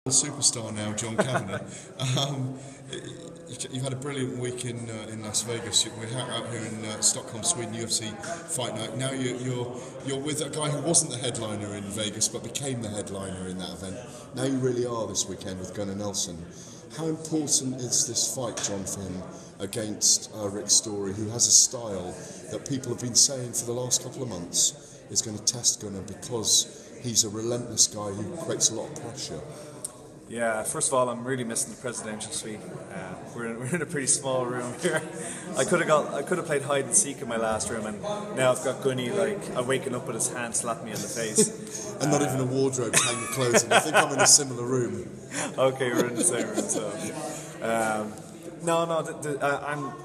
Superstar now, John Kavanagh. um, you've had a brilliant week in Las Vegas. We're out here in Stockholm, Sweden, UFC Fight Night. Now you're with a guy who wasn't the headliner in Vegas but became the headliner in that event. Now you really are this weekend with Gunnar Nelson. How important is this fight, John, for him against Rick Story, who has a style that people have been saying for the last couple of months is going to test Gunnar because he's a relentless guy who creates a lot of pressure? Yeah, first of all, I'm really missing the presidential suite. We're in a pretty small room here. I could have played hide and seek in my last room, and now I've got Gunny waking up with his hand slapping me in the face. And not even a wardrobe to hang the clothes in. I think I'm in a similar room. Okay, we're in the same room. So,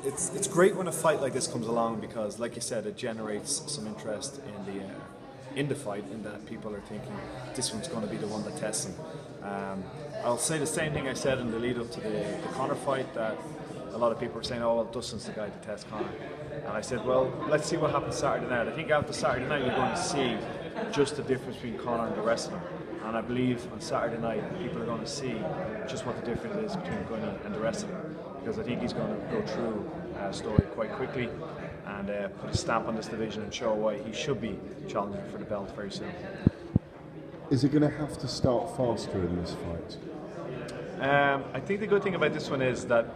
it's great when a fight like this comes along because, like you said, it generates some interest in the fight, in that people are thinking this one's going to be the one that tests him. I'll say the same thing I said in the lead up to the Conor fight, that a lot of people were saying, oh well, Dustin's the guy to test Conor. And I said, well, let's see what happens Saturday night. I think after Saturday night you're going to see just the difference between Conor and the rest of them. And I believe on Saturday night people are going to see just what the difference is between Gunny and the rest of them. Because I think he's going to go through Story quite quickly and put a stamp on this division and show why he should be challenging for the belt very soon. Is he going to have to start faster in this fight? I think the good thing about this one is that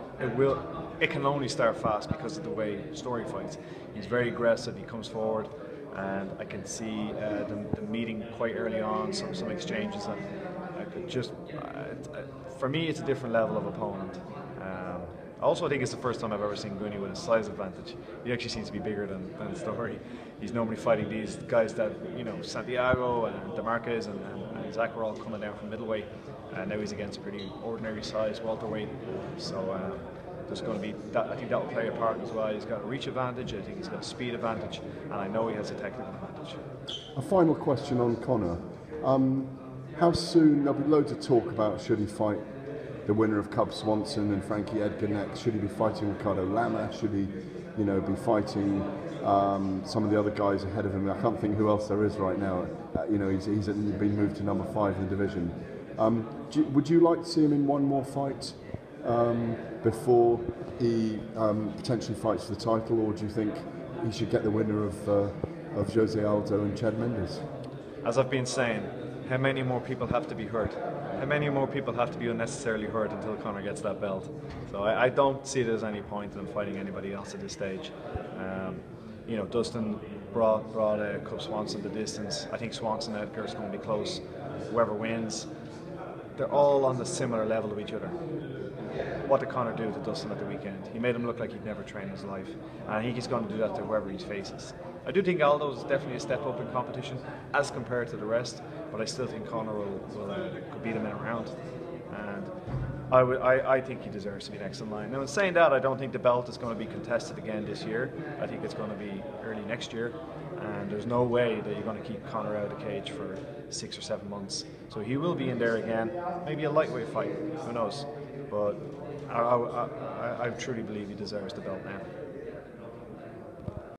it can only start fast because of the way Story fights. He's very aggressive, he comes forward, and I can see the meeting quite early on, some exchanges, and I could just, for me it's a different level of opponent. Also, I think it's the first time I've ever seen Gunny with a size advantage. He actually seems to be bigger than Story. He's normally fighting these guys that, Santiago and DeMarquez and Zach were all coming down from middleweight. And now he's against a pretty ordinary size welterweight. So there's going to be that. I think that will play a part as well. He's got a reach advantage. I think he's got a speed advantage, and I know he has a technical advantage. A final question on Conor. How soon? There'll be loads of talk about should he fight the winner of Cub Swanson and Frankie Edgar next? Should he be fighting Ricardo Lama? Should he, be fighting some of the other guys ahead of him? I can't think who else there is right now. He's been moved to number 5 in the division. Would you like to see him in one more fight before he potentially fights for the title, or do you think he should get the winner of Jose Aldo and Chad Mendes? As I've been saying, how many more people have to be hurt? How many more people have to be unnecessarily hurt until Conor gets that belt? So I don't see there's any point in fighting anybody else at this stage. Dustin brought Cub Swanson the distance. I think Swanson and Edgar is going to be close. Whoever wins, they're all on the similar level of each other. What did Conor do to Dustin at the weekend? He made him look like he'd never trained in his life. And I think he's going to do that to whoever he faces. I do think Aldo is definitely a step up in competition as compared to the rest, but I still think Conor could beat him in a round. And I think he deserves to be next in line. Now, in saying that, I don't think the belt is going to be contested again this year. I think it's going to be early next year. And there's no way that you're going to keep Conor out of the cage for 6 or 7 months. So he will be in there again. Maybe a lightweight fight, who knows? But I truly believe he deserves the belt now.